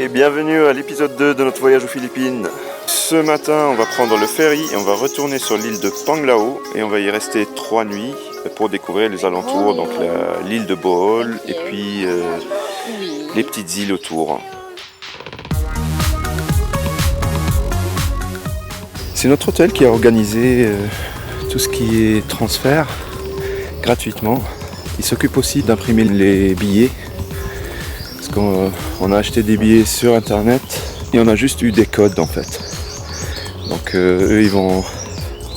et bienvenue à l'épisode 2 de notre voyage aux Philippines. Ce matin, on va prendre le ferry et on va retourner sur l'île de Panglao et on va y rester 3 nuits pour découvrir les alentours, donc l'île de Bohol et puis les petites îles autour. C'est notre hôtel qui a organisé tout ce qui est transfert gratuitement. Il s'occupe aussi d'imprimer les billets. Parce qu'on a acheté des billets sur internet et on a juste eu des codes en fait. Donc eux ils vont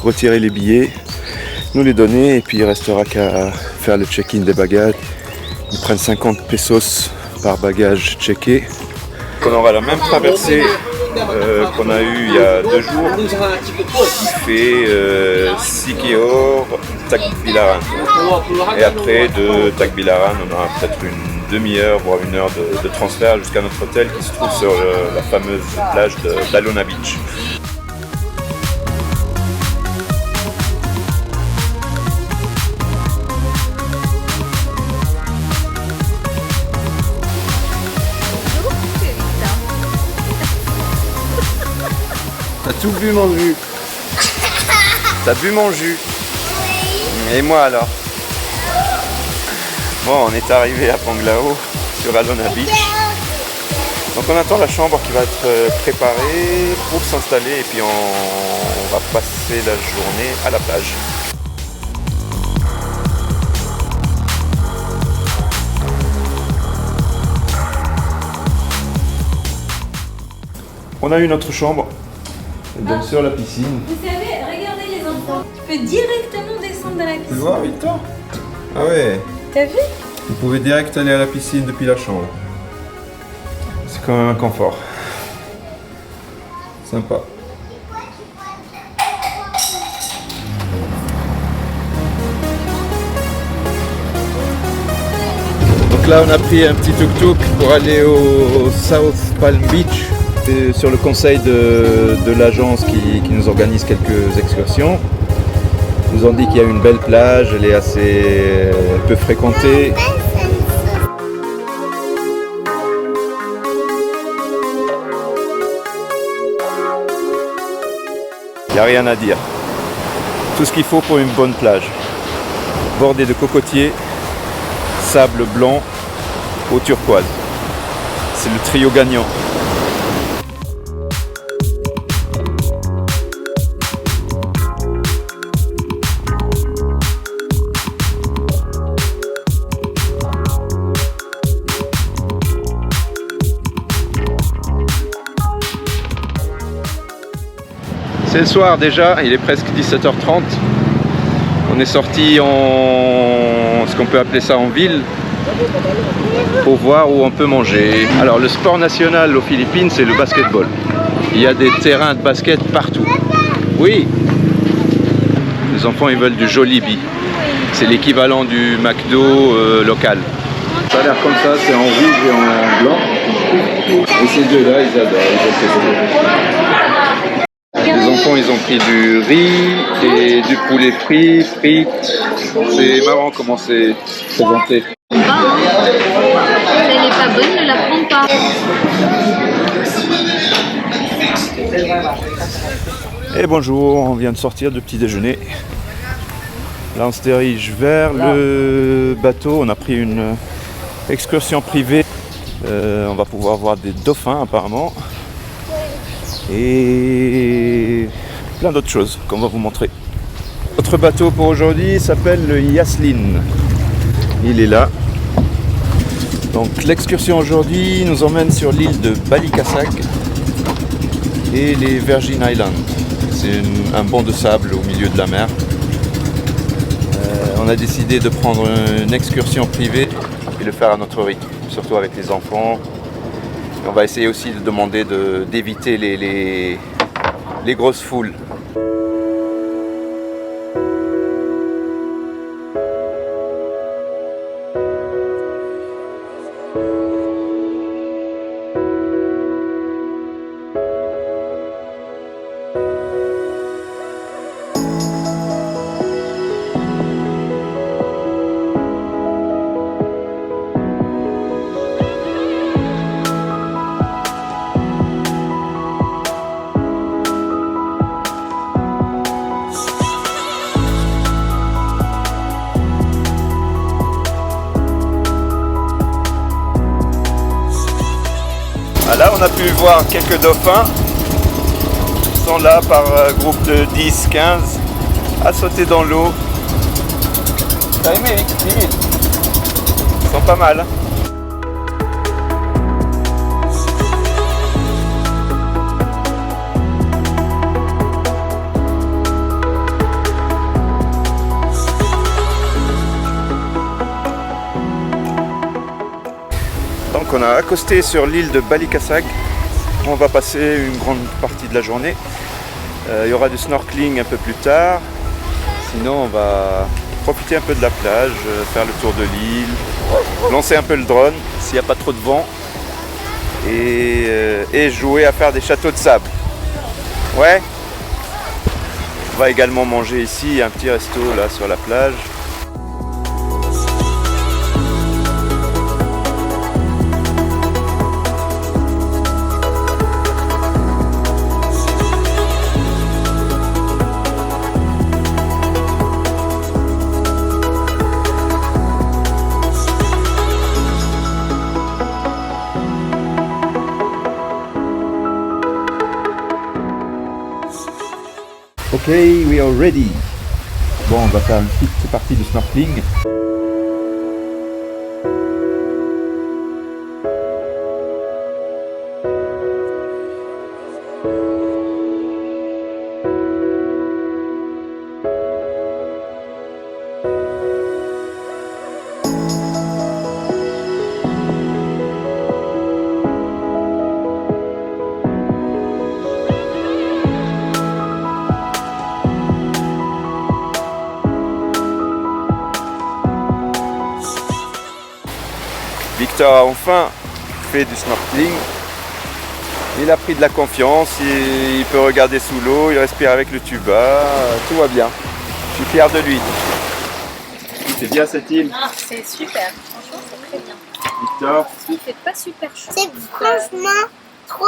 retirer les billets, nous les donner et puis il restera qu'à faire le check-in des bagages. Ils prennent 50 pesos par bagage checké. On aura la même traversée qu'on a eu il y a 2 jours, qui fait Siquijor, Tagbilaran. Et après de Tagbilaran, on aura peut-être une demi-heure, voire 1 heure de transfert jusqu'à notre hôtel qui se trouve sur la fameuse plage d'Alona Beach. T'as tout bu mon jus. T'as bu mon jus. Et moi alors. Bon, on est arrivé à Panglao sur Alona Beach. Donc on attend la chambre qui va être préparée pour s'installer et puis on va passer la journée à la plage. On a eu notre chambre. Donc sur la piscine. Vous savez, regardez les enfants. Tu peux directement descendre dans la piscine. Tu peux voir Victor? Ah ouais. T'as vu? Vous pouvez direct aller à la piscine depuis la chambre. C'est quand même un confort. Sympa. Donc là on a pris un petit tuk-tuk pour aller au South Palm Beach. Sur le conseil de l'agence qui nous organise quelques excursions. Ils nous ont dit qu'il y a une belle plage, elle est assez peu fréquentée. Il n'y a rien à dire. Tout ce qu'il faut pour une bonne plage. Bordée de cocotiers, sable blanc, eau turquoise. C'est le trio gagnant. C'est le soir déjà, il est presque 17h30. On est sorti en ce qu'on peut appeler ça en ville pour voir où on peut manger. Alors le sport national aux Philippines c'est le basketball. Il y a des terrains de basket partout. Oui, les enfants ils veulent du Jollibee. C'est l'équivalent du McDo local. Ça a l'air comme ça, c'est en rouge et en blanc. Et ces deux-là ils adorent. Les enfants ils ont pris du riz et du poulet frit, frites. C'est marrant comment c'est présenté. Pas, hein. Si elle n'est pas bonne, ne la prends pas. Et bonjour, on vient de sortir de petit déjeuner. Là on se dirige vers le bateau, on a pris une excursion privée. On va pouvoir voir des dauphins apparemment. Et plein d'autres choses qu'on va vous montrer. Notre bateau pour aujourd'hui s'appelle le Yaslin. Il est là. Donc l'excursion aujourd'hui nous emmène sur l'île de Balikasag et les Virgin Islands. C'est un banc de sable au milieu de la mer. On a décidé de prendre une excursion privée et le faire à notre rythme, surtout avec les enfants. On va essayer aussi de demander d'éviter les grosses foules. Là, on a pu voir quelques dauphins. Ils sont là par groupe de 10, 15 à sauter dans l'eau. T'as aimé, Emile? Ils sont pas mal. Donc on a accosté sur l'île de Balikasag. On va passer une grande partie de la journée. Il y aura du snorkeling un peu plus tard. Sinon on va profiter un peu de la plage, faire le tour de l'île, lancer un peu le drone s'il n'y a pas trop de vent et jouer à faire des châteaux de sable. Ouais. On va également manger ici, un petit resto là sur la plage. Ok, we are ready. Bon, on va faire une petite partie de snorkeling. Victor a enfin fait du snorkeling. Il a pris de la confiance, il peut regarder sous l'eau, il respire avec le tuba, tout va bien. Je suis fier de lui. C'est bien cette île? Ah, c'est super, franchement c'est très bien. Victor? Il fait pas super chaud. C'est franchement trop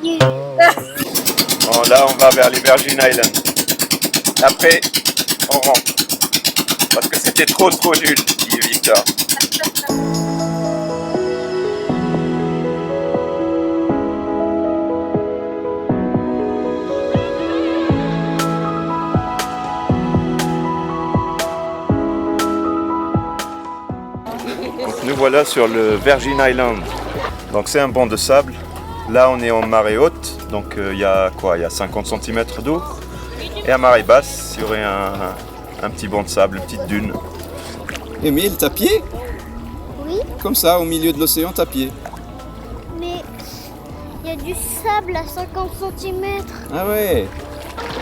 nul. Bon, là on va vers les Virgin Islands. Après, on rentre. Parce que c'était trop nul, dit Victor. Donc nous voilà sur le Virgin Island. Donc c'est un banc de sable. Là on est en marée haute, donc il y a quoi? Il y a 50 cm d'eau. Et à marée basse, il y aurait un petit banc de sable, une petite dune. Émile, t'as pied? Oui, Comme ça, au milieu de l'océan, t'as pied. mais il y a du sable à 50 cm. Ah ouais.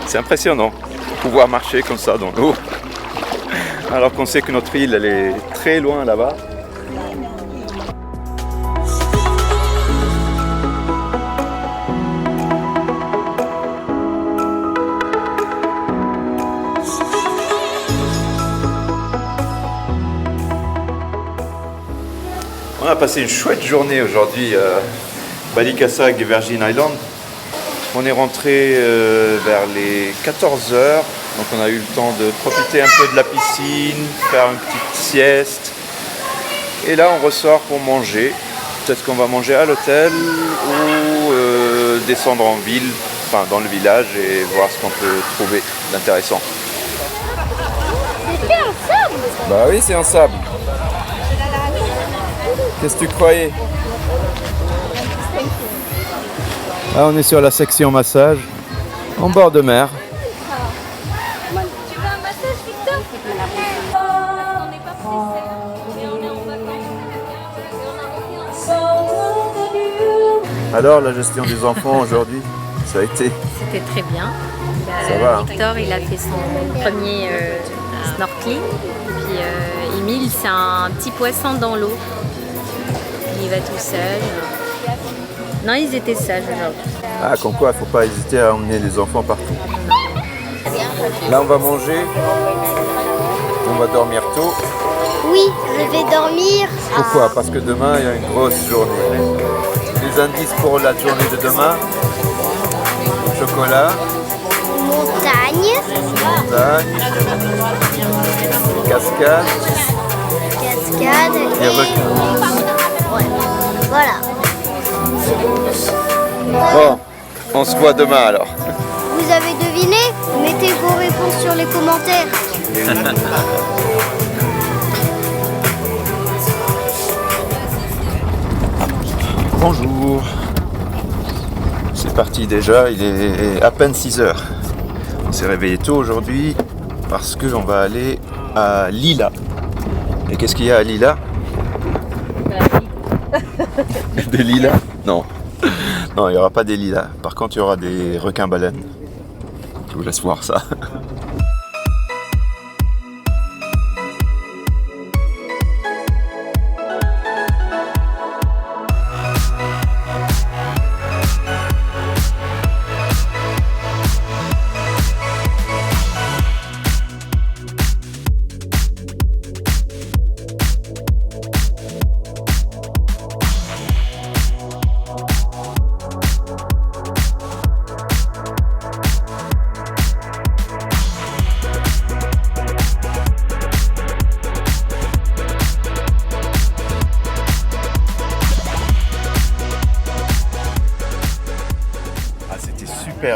C'est impressionnant de pouvoir marcher comme ça dans l'eau. Alors qu'on sait que notre île, elle est très loin là-bas. On a passé une chouette journée aujourd'hui à Balikasag et Virgin Island. On est rentré vers les 14h, donc on a eu le temps de profiter un peu de la piscine, faire une petite sieste. Et là on ressort pour manger. Peut-être qu'on va manger à l'hôtel ou descendre en ville, enfin dans le village et voir ce qu'on peut trouver d'intéressant. C'était un sable. Bah oui, c'est un sable. Qu'est-ce que tu croyais? Là, on est sur la section massage, en bord de mer. Tu veux un massage, Victor? On n'est pas pressé, mais on est en vacances. Alors, la gestion des enfants aujourd'hui, ça a été? C'était très bien. Ça va, hein. Victor, il a fait son premier snorkeling. Puis Emile, c'est un petit poisson dans l'eau. Il va tout seul. Non, ils étaient sages aujourd'hui. Ah, comme quoi, il ne faut pas hésiter à emmener les enfants partout. Là, on va manger. On va dormir tôt. Oui, je vais dormir. Pourquoi? Parce que demain, il y a une grosse journée. Les indices pour la journée de demain: chocolat, Montagne, cascade cascade et requin. ouais. Voilà. On se voit demain alors. Vous avez deviné? Mettez vos réponses sur les commentaires. Bonjour. C'est parti déjà, il est à peine 6 heures. On s'est réveillé tôt aujourd'hui parce qu'on va aller à Lila. Et qu'est-ce qu'il y a à Lila? Des lilas? Non. Non, il n'y aura pas des lilas. Par contre, il y aura des requins-baleines. Je vous laisse voir ça.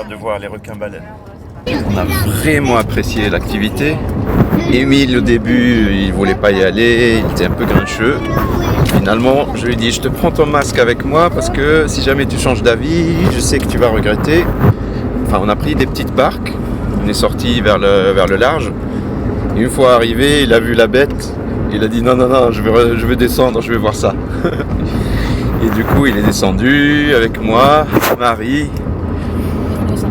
De voir les requins-baleines. On a vraiment apprécié l'activité. Émile au début il voulait pas y aller, il était un peu grincheux. Finalement je lui ai dit je te prends ton masque avec moi parce que si jamais tu changes d'avis, je sais que tu vas regretter. Enfin on a pris des petites barques, on est sorti vers le large. Et une fois arrivé, il a vu la bête, il a dit non je veux descendre, je vais voir ça. Et du coup il est descendu avec moi, Marie.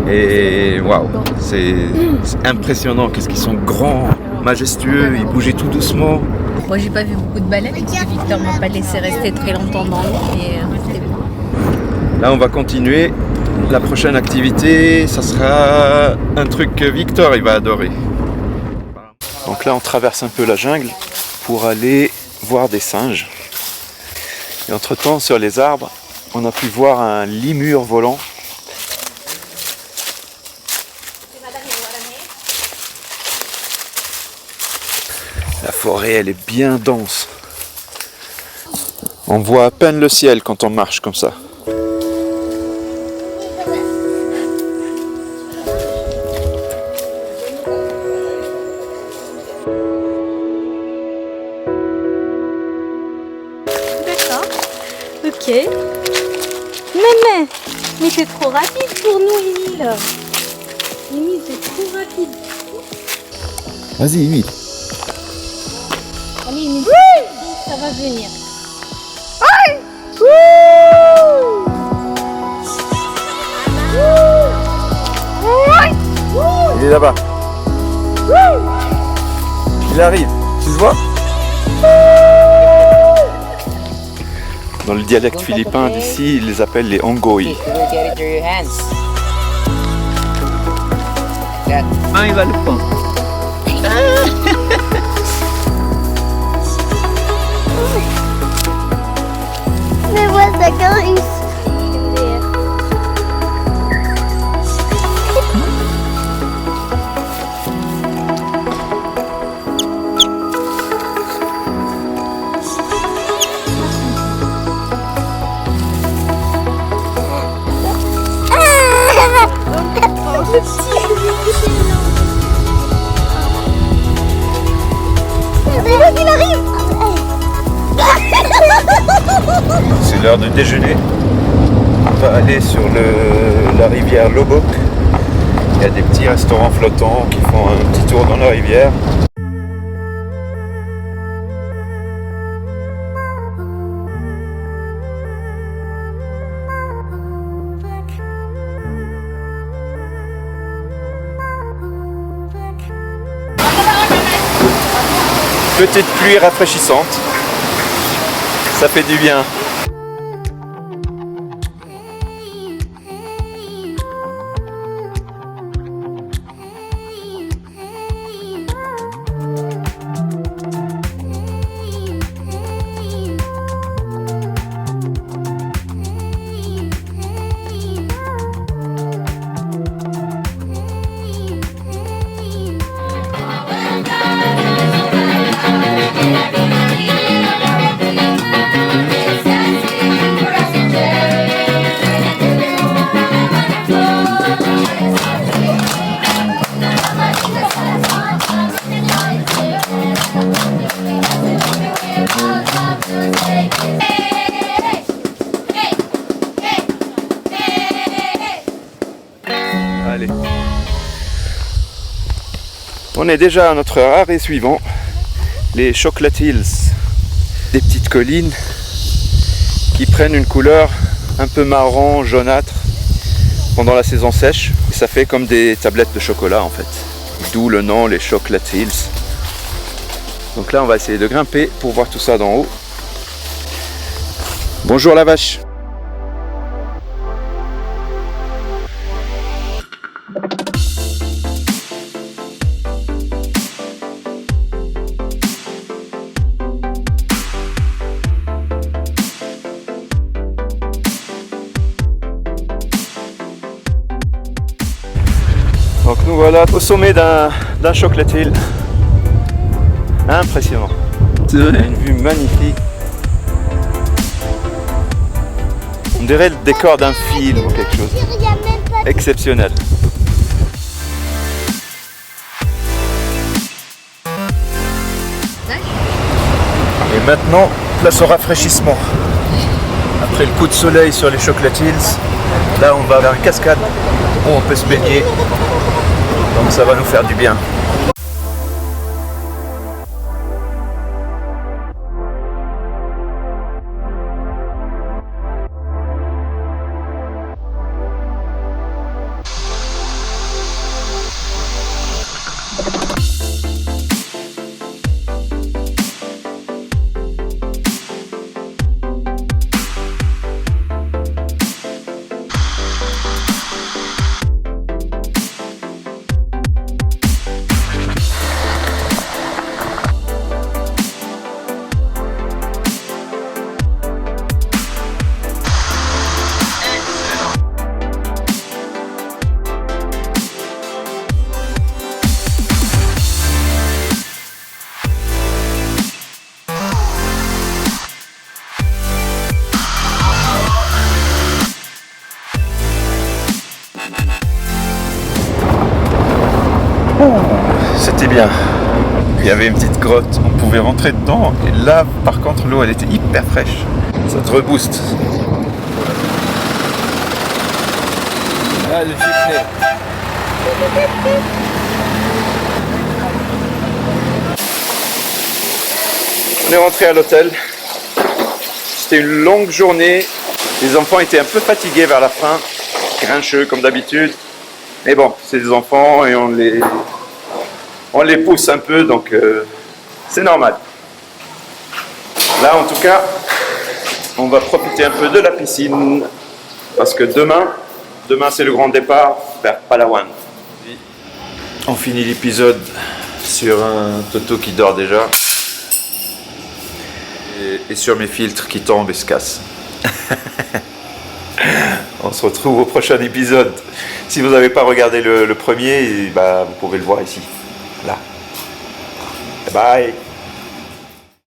Et waouh, c'est impressionnant, qu'est-ce qu'ils sont grands, majestueux, ils bougeaient tout doucement. Moi j'ai pas vu beaucoup de baleines parce que Victor m'a pas laissé rester très longtemps dans l'eau, mais c'était bon. Là on va continuer, la prochaine activité, ça sera un truc que Victor il va adorer. Donc là on traverse un peu la jungle pour aller voir des singes. Et entre temps sur les arbres, on a pu voir un limur volant. La forêt, elle est bien dense. On voit à peine le ciel quand on marche comme ça. D'accord. Ok. Mais c'est trop rapide pour nous, Émile. Émile, c'est trop rapide. Vas-y, Émile. Allez, Émile, ça va venir. Il est là-bas. Il arrive. Tu le vois? Dans le dialecte philippin d'ici, ils les appellent les Ongoi. Ah, il va le prendre. Mais ouais, ça grince. Il arrive. C'est l'heure de déjeuner. On va aller sur la rivière Lobok. Il y a des petits restaurants flottants qui font un petit tour dans la rivière. Petite pluie rafraîchissante. Ça fait du bien. On est déjà à notre arrêt suivant, les Chocolate Hills. Des petites collines qui prennent une couleur un peu marron, jaunâtre pendant la saison sèche. Et ça fait comme des tablettes de chocolat en fait. D'où le nom, les Chocolate Hills. Donc là, on va essayer de grimper pour voir tout ça d'en haut. Bonjour la vache. Donc nous voilà au sommet d'un Chocolate Hill. Impressionnant. C'est vrai. Une vue magnifique. On dirait le décor d'un film ou quelque chose. Exceptionnel. Et maintenant, place au rafraîchissement. Après le coup de soleil sur les Chocolate Hills, là on va vers une cascade où on peut se baigner. Donc ça va nous faire du bien. C'était bien. Il y avait une petite grotte, on pouvait rentrer dedans. Et là, par contre, l'eau, elle était hyper fraîche. Ça te rebooste. Ah, le giflet. On est rentré à l'hôtel. C'était une longue journée. Les enfants étaient un peu fatigués vers la fin. Grincheux comme d'habitude. Mais bon, c'est des enfants et on les pousse un peu, donc c'est normal. Là, en tout cas, on va profiter un peu de la piscine, parce que demain c'est le grand départ vers Palawan. On finit l'épisode sur un Toto qui dort déjà, et sur mes filtres qui tombent et se cassent. On se retrouve au prochain épisode. Si vous n'avez pas regardé le premier, bah, vous pouvez le voir ici. Là. Bye.